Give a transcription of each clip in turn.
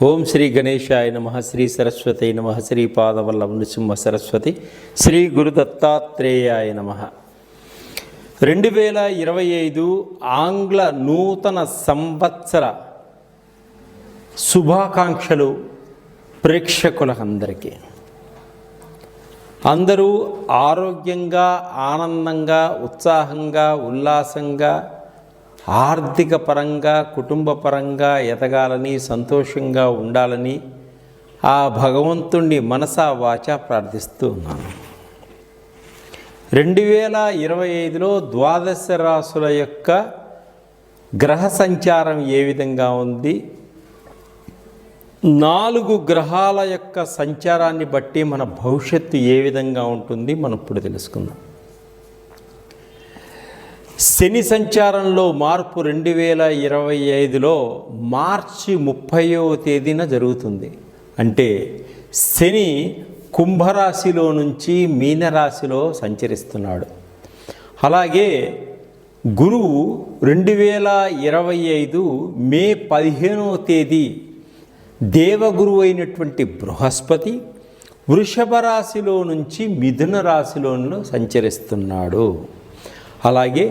ఓం శ్రీ గణేశాయ నమః, శ్రీ సరస్వతి నమః, శ్రీ పాదవల్లభ నృసింహ సరస్వతి, శ్రీ గురు దత్తాత్రేయాయ నమః. 2025 ఆంగ్ల నూతన సంవత్సర శుభాకాంక్షలు ప్రేక్షకులందరికీ. అందరూ ఆరోగ్యంగా, ఆనందంగా, ఉత్సాహంగా, ఉల్లాసంగా, ఆర్థిక పరంగా, కుటుంబ పరంగా ఎదగాలని, సంతోషంగా ఉండాలని ఆ భగవంతుణ్ణి మనసా వాచా ప్రార్థిస్తూ ఉన్నాను. 2025లో ద్వాదశ రాశుల యొక్క గ్రహ సంచారం ఏ విధంగా ఉంది, 4 గ్రహాల యొక్క సంచారాన్ని బట్టి మన భవిష్యత్తు ఏ విధంగా ఉంటుంది మనం ఇప్పుడు తెలుసుకుందాం. శని సంచారంలో మార్పు 2025లో మార్చి 30వ తేదీన జరుగుతుంది. అంటే శని కుంభరాశిలో నుంచి మీనరాశిలో సంచరిస్తున్నాడు. అలాగే గురువు 2025 మే 15వ తేదీ దేవగురువు అయినటువంటి బృహస్పతి వృషభ రాశిలో నుంచి మిథున రాశిలో సంచరిస్తున్నాడు. అలాగే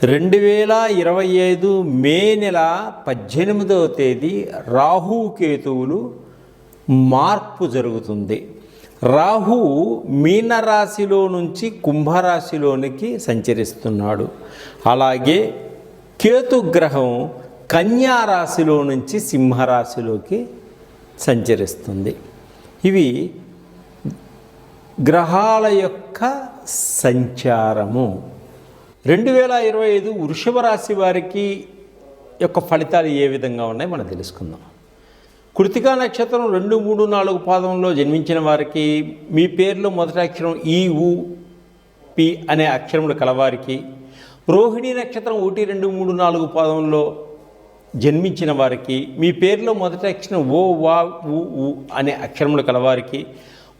2025 మే నెల 18వ తేదీ రాహుకేతువులు మార్పు జరుగుతుంది. రాహు మీనరాశిలో నుంచి కుంభరాశిలోనికి సంచరిస్తున్నాడు. అలాగే కేతుగ్రహం కన్యా రాశిలో నుంచి సింహరాశిలోకి సంచరిస్తుంది. ఇవి గ్రహాల యొక్క సంచారము. 2025 వృషభ రాశి వారికి యొక్క ఫలితాలు ఏ విధంగా ఉన్నాయో మనం తెలుసుకుందాం. కృతికా నక్షత్రం 2, 3, 4 పాదంలో జన్మించిన వారికి, మీ పేరులో మొదటి అక్షరం ఈ, ఉ, పి అనే అక్షరములు కలవారికి, రోహిణి నక్షత్రం 1, 2, 3, 4 పాదంలో జన్మించిన వారికి, మీ పేరులో మొదటి అక్షరం ఓ, వా, ఉ అనే అక్షరములు కలవారికి,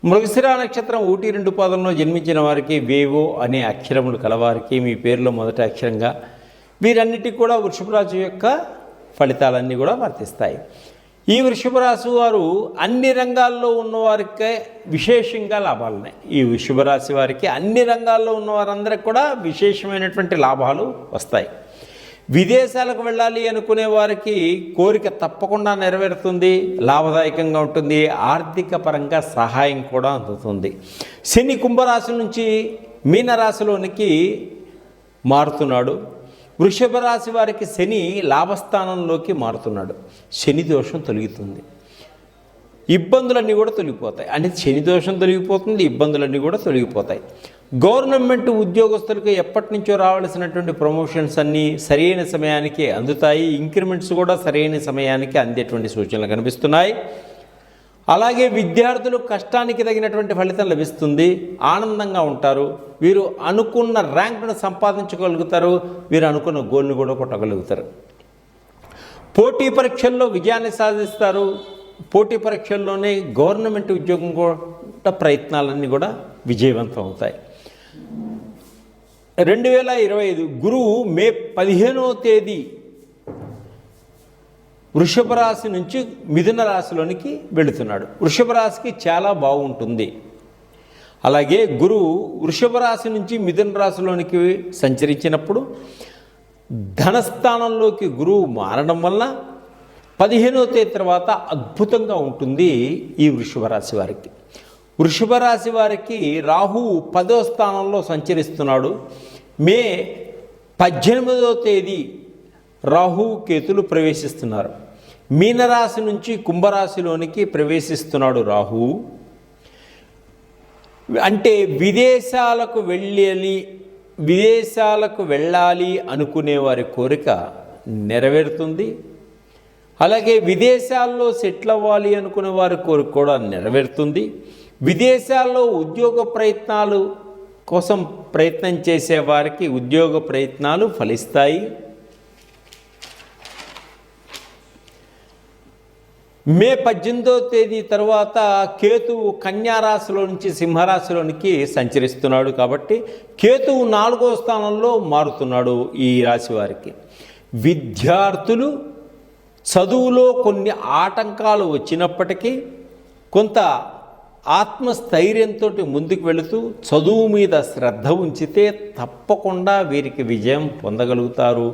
మృగశిర నక్షత్రం 1, 2 పాదంలో జన్మించిన వారికి వేవో అనే అక్షరములు కలవారికి, మీ పేరులో మొదటి అక్షరంగా, వీరన్నిటికీ కూడా వృషభ రాశి యొక్క ఫలితాలన్నీ కూడా వర్తిస్తాయి. ఈ వృషభ రాశి వారు అన్ని రంగాల్లో ఉన్నవారికే విశేషంగా లాభాలున్నాయి. ఈ వృషభ రాశి వారికి అన్ని రంగాల్లో ఉన్నవారందరికీ కూడా విశేషమైనటువంటి లాభాలు వస్తాయి. విదేశాలకు వెళ్ళాలి అనుకునే వారికి కోరిక తప్పకుండా నెరవేరుతుంది, లాభదాయకంగా ఉంటుంది, ఆర్థిక పరంగా సహాయం కూడా అందుతుంది. శని కుంభరాశి నుంచి మీనరాశిలోనికి మారుతున్నాడు. వృషభ రాశి వారికి శని లాభస్థానంలోకి మారుతున్నాడు. శని దోషం తొలగుతుంది, ఇబ్బందులన్నీ కూడా తొలగిపోతాయి. అంటే శని దోషం తొలగిపోతుంది, ఇబ్బందులన్నీ కూడా తొలగిపోతాయి. గవర్నమెంట్ ఉద్యోగస్తులకు ఎప్పటి నుంచో రావాల్సినటువంటి ప్రమోషన్స్ అన్నీ సరైన సమయానికి అందుతాయి. ఇంక్రిమెంట్స్ కూడా సరైన సమయానికి అందేటువంటి సూచనలు కనిపిస్తున్నాయి. అలాగే విద్యార్థులు కష్టానికి తగినటువంటి ఫలితం లభిస్తుంది, ఆనందంగా ఉంటారు. వీరు అనుకున్న ర్యాంకును సంపాదించగలుగుతారు, వీరు అనుకున్న గోల్ని కూడా కొట్టగలుగుతారు. పోటీ పరీక్షల్లో విజయాన్ని సాధిస్తారు. పోటీ పరీక్షల్లోనే గవర్నమెంట్ ఉద్యోగం కూడా ప్రయత్నాలన్నీ కూడా విజయవంతం అవుతాయి. 2025 గురువు మే 15వ తేదీ వృషభ రాశి నుంచి మిథున రాశిలోనికి వెళుతున్నాడు. వృషభ రాశికి చాలా బాగుంటుంది. అలాగే గురువు వృషభ రాశి నుంచి మిథున రాశిలోనికి సంచరించినప్పుడు ధనస్థానంలోకి గురువు మారడం వల్ల 15వ తేదీ తర్వాత అద్భుతంగా ఉంటుంది ఈ వృషభ రాశి వారికి. వృషభ రాశి వారికి రాహువు 10వ స్థానంలో సంచరిస్తున్నాడు. మే 18వ తేదీ రాహువు కేతులు ప్రవేశిస్తున్నారు. మీనరాశి నుంచి కుంభరాశిలోనికి ప్రవేశిస్తున్నాడు రాహువు. అంటే విదేశాలకు వెళ్ళాలి అనుకునే వారి కోరిక నెరవేరుతుంది. అలాగే విదేశాల్లో సెటిల్ అవ్వాలి అనుకునే వారి కోరిక కూడా నెరవేరుతుంది. విదేశాల్లో ఉద్యోగ ప్రయత్నాలు కోసం ప్రయత్నం చేసేవారికి ఉద్యోగ ప్రయత్నాలు ఫలిస్తాయి. మే 18వ తేదీ తర్వాత కేతువు కన్యారాశిలో నుంచి సింహరాశిలోనికి సంచరిస్తున్నాడు. కాబట్టి కేతువు 4వ స్థానంలో మారుతున్నాడు ఈ రాశి వారికి. విద్యార్థులు చదువులో కొన్ని ఆటంకాలు వచ్చినప్పటికీ కొంత ఆత్మస్థైర్యంతో ముందుకు వెళుతూ చదువు మీద శ్రద్ధ ఉంచితే తప్పకుండా వీరికి విజయం పొందగలుగుతారు,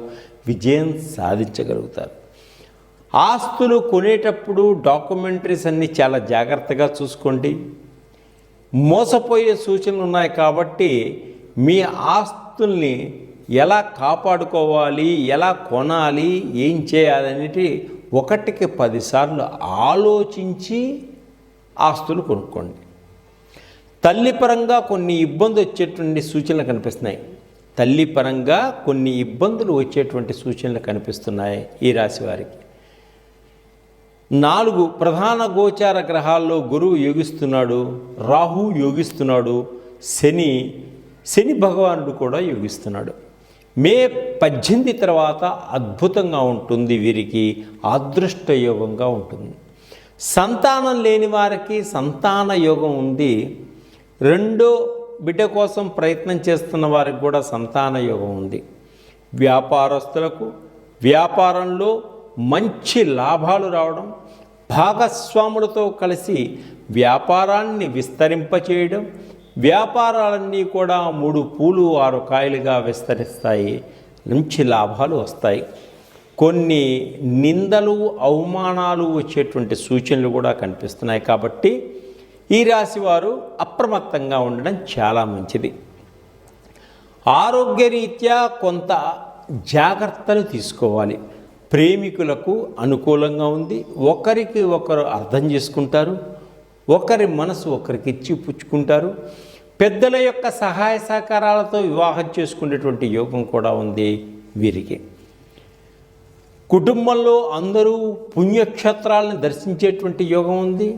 విజయం సాధించగలుగుతారు. ఆస్తులు కొనేటప్పుడు డాక్యుమెంటరీస్ అన్నీ చాలా జాగ్రత్తగా చూసుకోండి. మోసపోయే సూచనలు ఉన్నాయి కాబట్టి మీ ఆస్తుల్ని ఎలా కాపాడుకోవాలి, ఎలా కొనాలి, ఏం చేయాలనేది ఒకటికి 10 సార్లు ఆలోచించి ఆస్తులు కొనుక్కోండి. తల్లి పరంగా కొన్ని ఇబ్బందులు వచ్చేటువంటి సూచనలు కనిపిస్తున్నాయి. తల్లి పరంగా కొన్ని ఇబ్బందులు వచ్చేటువంటి సూచనలు కనిపిస్తున్నాయి ఈ రాశి వారికి. 4 ప్రధాన గోచార గ్రహాల్లో గురువు యోగిస్తున్నాడు, రాహు యోగిస్తున్నాడు, శని భగవానుడు కూడా యోగిస్తున్నాడు. మే 18 తర్వాత అద్భుతంగా ఉంటుంది, వీరికి అదృష్ట యోగంగా ఉంటుంది. సంతానం లేని వారికి సంతాన యోగం ఉంది. రెండో బిడ్డ కోసం ప్రయత్నం చేస్తున్న వారికి కూడా సంతాన యోగం ఉంది. వ్యాపారస్తులకు వ్యాపారంలో మంచి లాభాలు రావడం, భాగస్వాములతో కలిసి వ్యాపారాన్ని విస్తరింపచేయడం, వ్యాపారాలన్నీ కూడా 3 పూలు 6 కాయలుగా విస్తరిస్తాయి, మంచి లాభాలు వస్తాయి. కొన్ని నిందలు అవమానాలు వచ్చేటువంటి సూచనలు కూడా కనిపిస్తున్నాయి. కాబట్టి ఈ రాశి వారు అప్రమత్తంగా ఉండడం చాలా మంచిది. ఆరోగ్యరీత్యా కొంత జాగ్రత్తలు తీసుకోవాలి. ప్రేమికులకు అనుకూలంగా ఉంది. ఒకరికి ఒకరు అర్థం చేసుకుంటారు, ఒకరి మనసు ఒకరికి ఇచ్చి పుచ్చుకుంటారు. పెద్దల యొక్క సహాయ సహకారాలతో వివాహం చేసుకునేటువంటి యోగం కూడా ఉంది వీరికి. కుటుంబంలో అందరూ పుణ్యక్షేత్రాలను దర్శించేటువంటి యోగం ఉంది.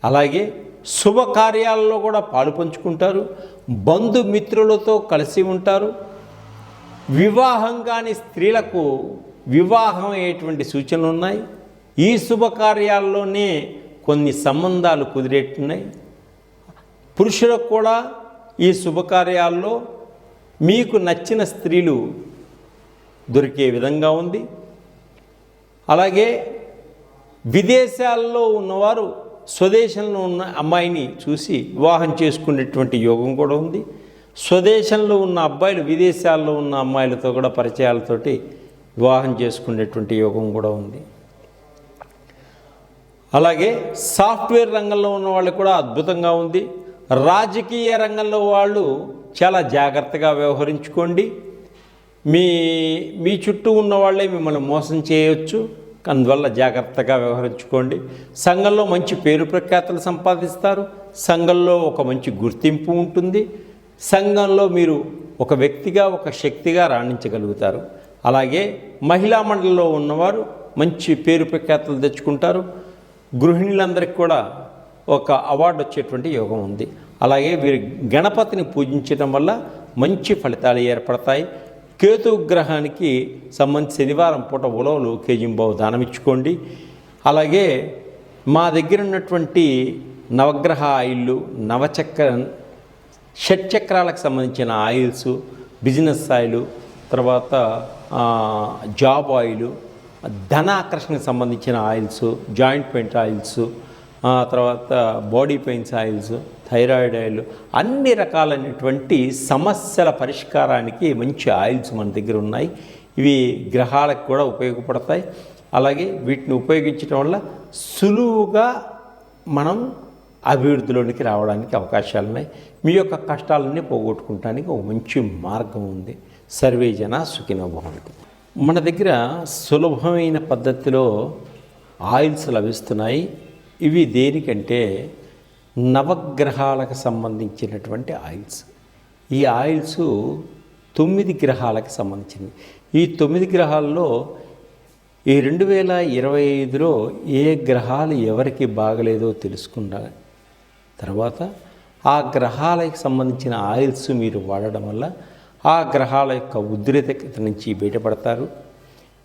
అలాగే శుభకార్యాలలో కూడా పాలు పంచుకుంటారు, బంధుమిత్రులతో కలిసి ఉంటారు. వివాహం కాని స్త్రీలకు వివాహం అయ్యేటువంటి సూచనలు ఉన్నాయి. ఈ శుభకార్యాల్లోనే కొన్ని సంబంధాలు కుదిరేట్టున్నాయి. పురుషులకు కూడా ఈ శుభకార్యాల్లో మీకు నచ్చిన స్త్రీలు దొరికే విధంగా ఉంది. అలాగే విదేశాల్లో ఉన్నవారు స్వదేశంలో ఉన్న అమ్మాయిని చూసి వివాహం చేసుకునేటువంటి యోగం కూడా ఉంది. స్వదేశంలో ఉన్న అబ్బాయిలు విదేశాల్లో ఉన్న అమ్మాయిలతో కూడా పరిచయాలతోటి వివాహం చేసుకునేటువంటి యోగం కూడా ఉంది. అలాగే సాఫ్ట్వేర్ రంగంలో ఉన్న వాళ్ళు కూడా అద్భుతంగా ఉంది. రాజకీయ రంగంలో వాళ్ళు చాలా జాగ్రత్తగా వ్యవహరించుకోండి. మీ చుట్టూ ఉన్న వాళ్ళే మిమ్మల్ని మోసం చేయవచ్చు, అందువల్ల జాగ్రత్తగా వ్యవహరించుకోండి. సంఘంలో మంచి పేరు ప్రఖ్యాతులు సంపాదిస్తారు. సంఘంలో ఒక మంచి గుర్తింపు ఉంటుంది. సంఘంలో మీరు ఒక వ్యక్తిగా ఒక శక్తిగా రాణించగలుగుతారు. అలాగే మహిళా మండలిలో ఉన్నవారు మంచి పేరు ప్రఖ్యాతులు తెచ్చుకుంటారు. గృహిణులందరికీ కూడా ఒక అవార్డు వచ్చేటువంటి యోగం ఉంది. అలాగే వీరు గణపతిని పూజించడం వల్ల మంచి ఫలితాలు ఏర్పడతాయి. కేతు గ్రహానికి సంబంధించి శనివారం పూట ఉలవలు కేజింబావు దానమిచ్చుకోండి. అలాగే మా దగ్గర ఉన్నటువంటి నవగ్రహ ఆయిళ్ళు, షట్చక్రాలకు సంబంధించిన ఆయిల్స్, బిజినెస్ ఆయిల్, తర్వాత జాబ్ ఆయిల్, ధనాకర్షణకు సంబంధించిన ఆయిల్స్, జాయింట్ పెయింట్ ఆయిల్స్, తర్వాత body pains oils, thyroid oil, అన్ని రకాలైనటువంటి సమస్యల పరిష్కారానికి మంచి ఆయిల్స్ మన దగ్గర ఉన్నాయి. ఇవి గ్రహాలకు కూడా ఉపయోగపడతాయి. అలాగే వీటిని ఉపయోగించడం వల్ల సులువుగా మనం అభివృద్ధిలోనికి రావడానికి అవకాశాలు ఉన్నాయి. మీ యొక్క కష్టాలన్నీ పోగొట్టుకోవడానికి ఒక మంచి మార్గం ఉంది. సర్వే జన సుఖినో భవంతు. మన దగ్గర సులభమైన పద్ధతిలో ఆయిల్స్ లభిస్తున్నాయి. ఇవి దేనికంటే నవగ్రహాలకు సంబంధించినటువంటి ఆయిల్స్. ఈ ఆయిల్స్ 9 గ్రహాలకు సంబంధించింది. ఈ 9 గ్రహాల్లో ఈ 2025లో ఏ గ్రహాలు ఎవరికి బాగలేదో తెలుసుకున్న తర్వాత ఆ గ్రహాలకు సంబంధించిన ఆయిల్స్ మీరు వాడడం వల్ల ఆ గ్రహాల యొక్క ఉద్రిక్తత నుంచి బయటపడతారు.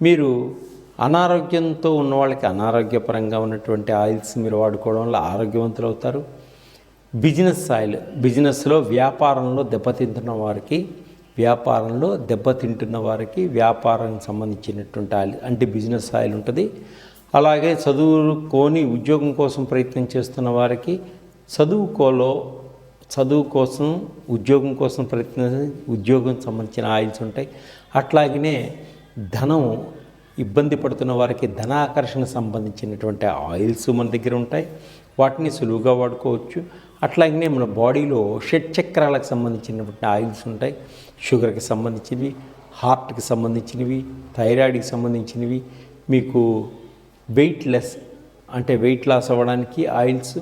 మీరు అనారోగ్యంతో ఉన్న వాళ్ళకి అనారోగ్యపరంగా ఉన్నటువంటి ఆయిల్స్ మీరు వాడుకోవడం వల్ల ఆరోగ్యవంతులు అవుతారు. బిజినెస్ ఆయిల్, బిజినెస్లో వ్యాపారంలో దెబ్బతింటున్న వారికి వ్యాపారంలో దెబ్బతింటున్న వారికి వ్యాపారానికి సంబంధించినటువంటి ఆయిల్ అంటే బిజినెస్ ఆయిల్ ఉంటుంది. అలాగే చదువుకొని ఉద్యోగం కోసం ప్రయత్నం చేస్తున్న వారికి చదువు కోసం ఉద్యోగం కోసం ఉద్యోగం సంబంధించిన ఆయిల్స్ ఉంటాయి. అట్లాగనే ధనం ఇబ్బంది పడుతున్న వారికి ధనాకర్షణ సంబంధించినటువంటి ఆయిల్స్ మన దగ్గర ఉంటాయి. వాటిని సులువుగా వాడుకోవచ్చు. అట్లాగనే మన బాడీలో షట్చక్రాలకు సంబంధించినటువంటి ఆయిల్స్ ఉంటాయి. షుగర్కి సంబంధించినవి, హార్ట్కి సంబంధించినవి, థైరాయిడ్కి సంబంధించినవి, మీకు వెయిట్ లాస్ అవ్వడానికి ఆయిల్స్,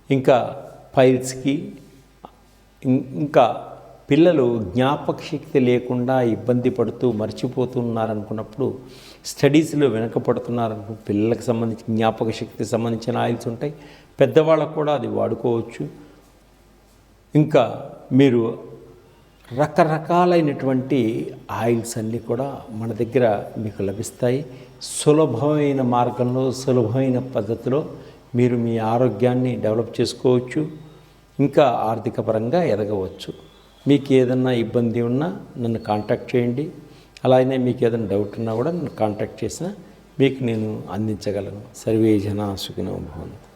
ఇంకా పైల్స్కి, ఇంకా పిల్లలు జ్ఞాపక శక్తి లేకుండా ఇబ్బంది పడుతూ మర్చిపోతున్నారనుకున్నప్పుడు, స్టడీస్లో వెనకపడుతున్నారనుకు పిల్లలకు సంబంధించి జ్ఞాపక శక్తికి సంబంధించిన ఆయిల్స్ ఉంటాయి. పెద్దవాళ్ళకు కూడా అది వాడుకోవచ్చు. ఇంకా మీరు రకరకాలైనటువంటి ఆయిల్స్ అన్నీ కూడా మన దగ్గర మీకు లభిస్తాయి. సులభమైన మార్గంలో, సులభమైన పద్ధతిలో మీరు మీ ఆరోగ్యాన్ని డెవలప్ చేసుకోవచ్చు. ఇంకా ఆర్థిక పరంగా ఎదగవచ్చు. మీకు ఏదన్నా ఇబ్బంది ఉన్నా నన్ను కాంటాక్ట్ చేయండి. అలాగే మీకు ఏదైనా డౌట్ ఉన్నా కూడా నన్ను కాంటాక్ట్ చేసినా మీకు నేను అందించగలను. సర్వే జనా సుఖినో భవంతు.